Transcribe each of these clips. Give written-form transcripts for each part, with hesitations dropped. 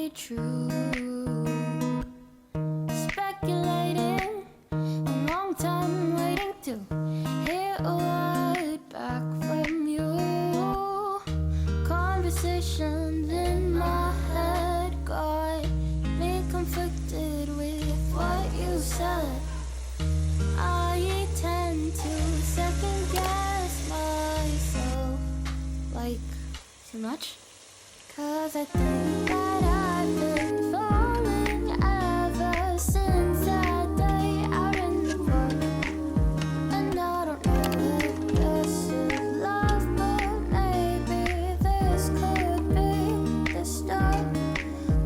be true. Speculating, a long time waiting to hear a word back from you. Conversations in my head got me conflicted with what you said. I tend to second guess myself, like, too much? 'Cause I think that I've been falling ever since that day out in the park. And I don't know if this is love, but maybe this could be the start.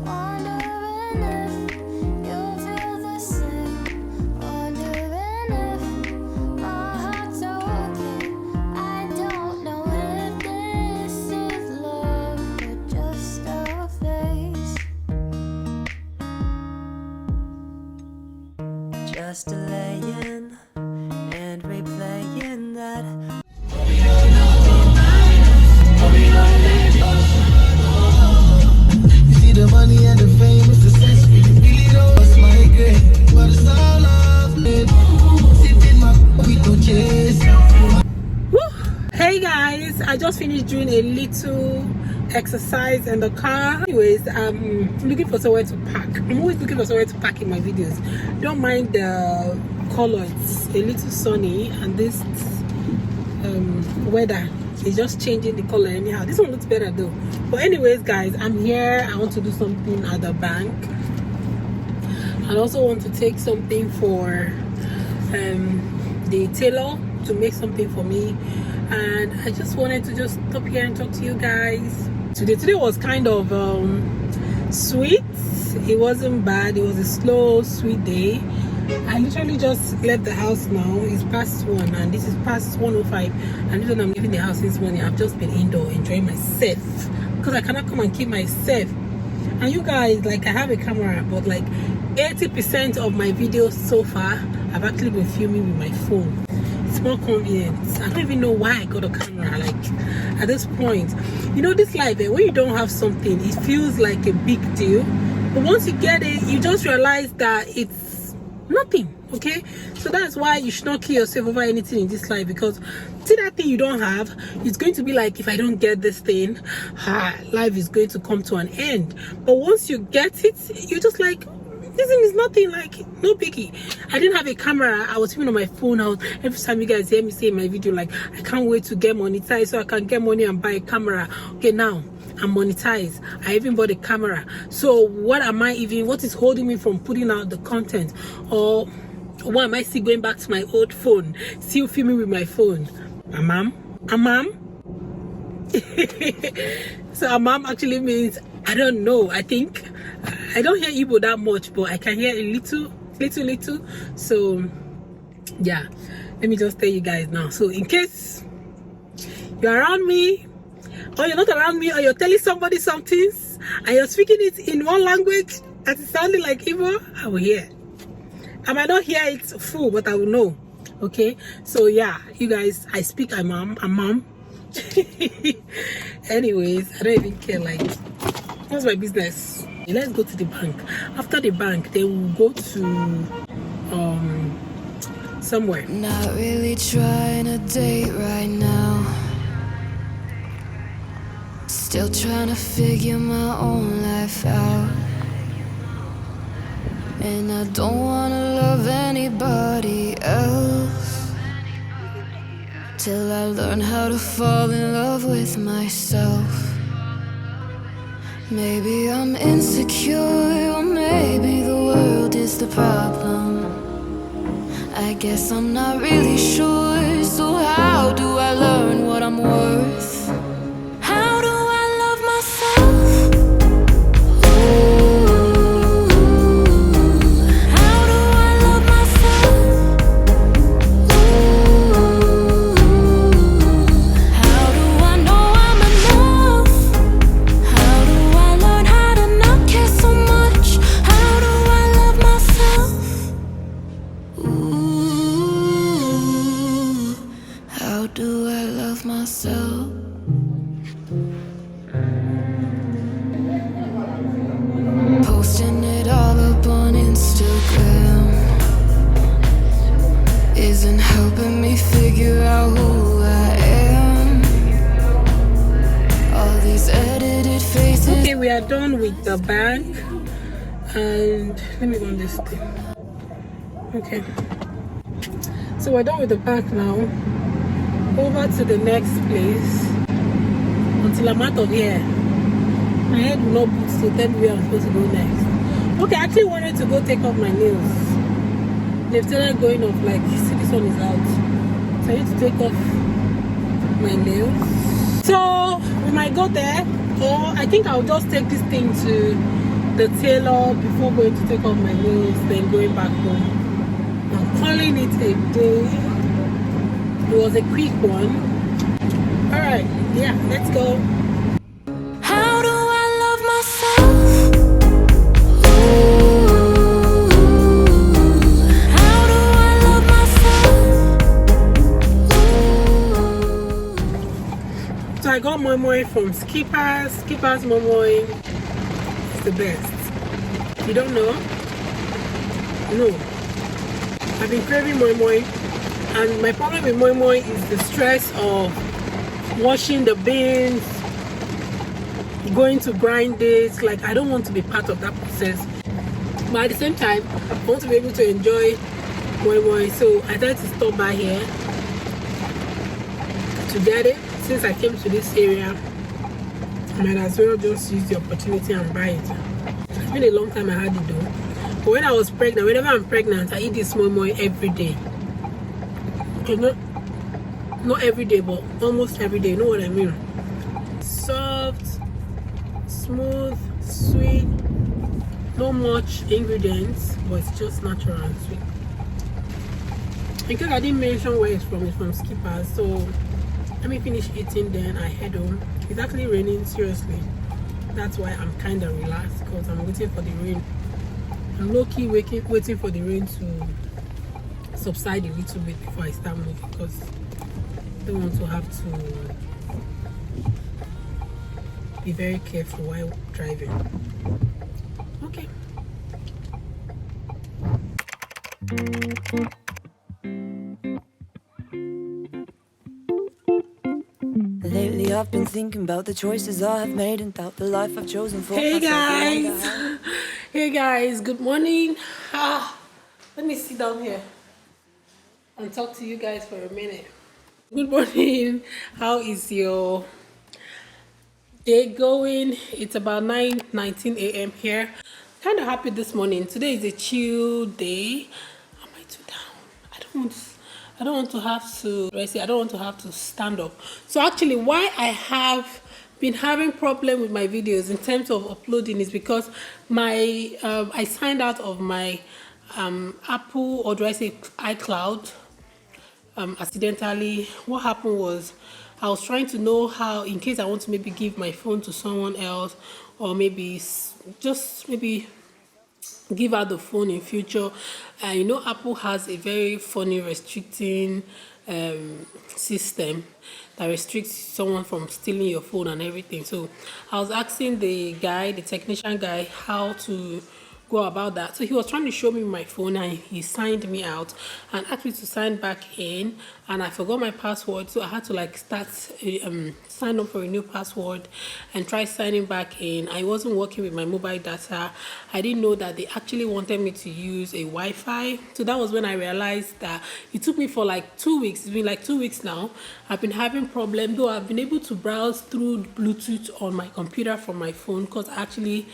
Wondering if you feel the same. Wondering if my heart's okay. I don't know if this is love or just a phase. Just delaying and replaying that. You see the money and the fame, it's the sense we really don't what's my grade. But it's all of it. Sitting my we don't chase. Hey guys, I just finished doing a little exercise in the car. Anyways, I'm looking for somewhere to park. I'm always looking for somewhere to park in my videos. Don't mind the color, it's a little sunny, and this weather is just changing the color anyhow. This one looks better though. But anyways guys, I'm here. I want to do something at the bank. I also want to take something for the tailor to make something for me, and I just wanted to just stop here and talk to you guys. Today was kind of sweet. It wasn't bad. It was a slow sweet day. I literally just left the house now. It's past 1 and this is past 1:05, and even I'm leaving the house this morning. I've just been indoor enjoying myself because I cannot come and keep myself. And you guys, like, I have a camera, but like 80% of my videos so far I've actually been filming with my phone. It's more convenient. I don't even know why I got a camera. Like, at this point, you know, this life, when you don't have something, it feels like a big deal, but once you get it, you just realize that it's nothing. Okay, so that's why you should not kill yourself over anything in this life, because see, that thing you don't have, it's going to be like, if I don't get this thing, life is going to come to an end. But once you get it, you're just like, this thing is nothing, like, no biggie. I didn't have a camera. I was even on my phone. Every time you guys hear me say in my video, like, I can't wait to get monetized so I can get money and buy a camera. Okay, now I'm monetized. I even bought a camera. So what is holding me from putting out the content? Or why am I still going back to my old phone, still filming with my phone? Amam? So amam actually means I don't know. I think I don't hear Igbo that much, but I can hear a little. So yeah, let me just tell you guys now. So in case you're around me, or you're not around me, or you're telling somebody something and you're speaking it in one language that is sounding like Igbo, I will hear. I might not hear it full, but I will know. Okay, so yeah, you guys, I speak amam. Anyways, I don't even care, like, what's my business? Let's go to the bank. After the bank, they will go to somewhere. Not really trying to date right now. Still trying to figure my own life out. And I don't wanna love anybody else till I learn how to fall in love with myself. Maybe I'm insecure, or maybe the world is the problem. I guess I'm not really sure. So how do I learn what I'm worth? How do I love myself? Ooh, how do I love myself? Ooh, how do I know I'm enough? How do I learn how to not care so much? How do I love myself? Ooh, how do I love myself? the bank, and let me go on this thing. Okay, so we're done with the bank now. Over to the next place until I'm out of here. My head will not boot to tell me where I'm supposed to go next. Okay, I actually wanted to go take off my nails. They've started going off, like, see, this one is out. So I need to take off my nails. So we might go there, or I think I'll just take this thing to the tailor before going to take off my nails, then going back home. I'm calling it a day. It was a quick one. Alright, yeah, let's go. How do I love myself? Ooh, how do I love myself? Ooh. So I got moi moi from Skippers. Skippers moi moi is the best. You don't know? No. I've been craving moi moi, and my problem with moi moi is the stress of washing the beans, going to grind it. Like, I don't want to be part of that process, but at the same time I want to be able to enjoy moi moi. So I decided to stop by here to get it. Since I came to this area, I might as well just use the opportunity and buy it. It's been a long time I had it though, but when I was pregnant, whenever I'm pregnant, I eat this moi moi every day. Okay, not every day, but almost every day. You know what I mean? Soft, smooth, sweet, not much ingredients, but it's just natural and sweet. Because I didn't mention where it's from Skippers, so let me finish eating, then I head home. It's actually raining, seriously. That's why I'm kind of relaxed, because I'm waiting for the rain. I'm low-key waiting for the rain to subside a little bit before I start moving, because I don't want to have to be very careful while driving. Okay. Lately I've been thinking about the choices I have made and doubt the life I've chosen for Hey myself. guys, hey guys, good morning. Let me sit down here and talk to you guys for a minute. Good morning. How is your day going? It's about 9:19 a.m. here. Kind of happy this morning. Today is a chill day. Am I too down? I don't want to have to. I don't want to have to stand up. So actually, why I have been having problem with my videos in terms of uploading is because my I signed out of my Apple, or do I say iCloud, accidentally. What happened was I was trying to know how, in case I want to maybe give my phone to someone else, or maybe just maybe give out the phone in future. You know, Apple has a very funny restricting system that restricts someone from stealing your phone and everything. So I was asking the technician guy, how to go about that. So he was trying to show me my phone, and he signed me out and asked me to sign back in, and I forgot my password, so I had to like start sign up for a new password and try signing back in. I wasn't working with my mobile data. I didn't know that they actually wanted me to use a Wi-Fi. So that was when I realized that it took me for like 2 weeks. It's been like 2 weeks now. I've been having problems, though I've been able to browse through Bluetooth on my computer from my phone, because I actually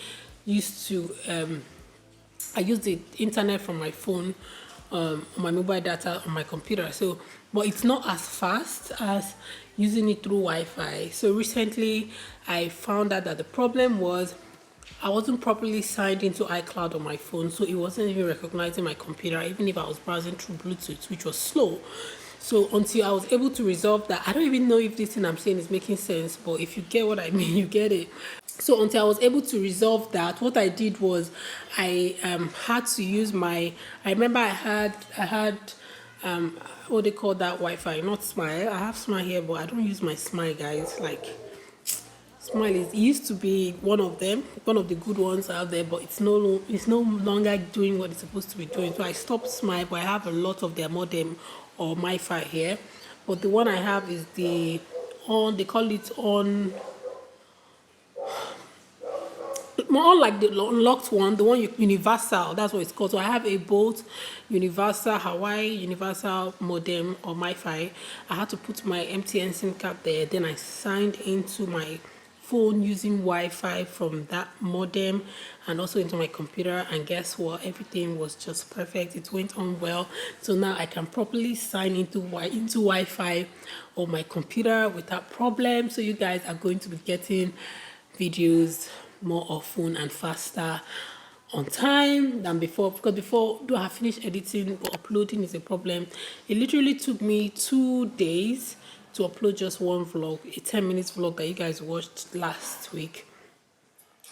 used to I use the internet from my phone, on my mobile data on my computer. So, but it's not as fast as using it through Wi-Fi. So recently, I found out that the problem was I wasn't properly signed into iCloud on my phone, so it wasn't even recognizing my computer, even if I was browsing through Bluetooth, which was slow. So until I was able to resolve that, I don't even know if this thing I'm saying is making sense, but if you get what I mean, you get it. So until I was able to resolve that, what I did was I had to use my, I remember I had what they call that Wi-Fi, not Smile. I have Smile here, but I don't use my Smile, guys. Like, Smile it used to be one of them, one of the good ones out there, but it's no longer doing what it's supposed to be doing. So I stopped Smile, but I have a lot of their modem or MiFi here. But the one I have is they call it more unlike the unlocked one, the one universal, that's what it's called. So I have a both universal Hawaii universal modem or MiFi. I had to put my MTN SIM card there, then I signed into my phone using Wi-Fi from that modem and also into my computer, and guess what, everything was just perfect. It went on well, so now I can properly sign into Wi-Fi on my computer without problem. So you guys are going to be getting videos more often and faster on time than before, because before, though I have finished editing, but uploading is a problem. It literally took me 2 days to upload just one vlog, a 10 minutes vlog that you guys watched last week.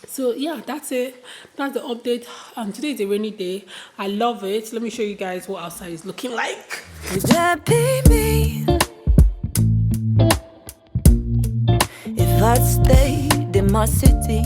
So yeah, that's it. That's the update. And today is a rainy day. I love it. Let me show you guys what outside is looking like. Would that be me if I'd stayed in my city?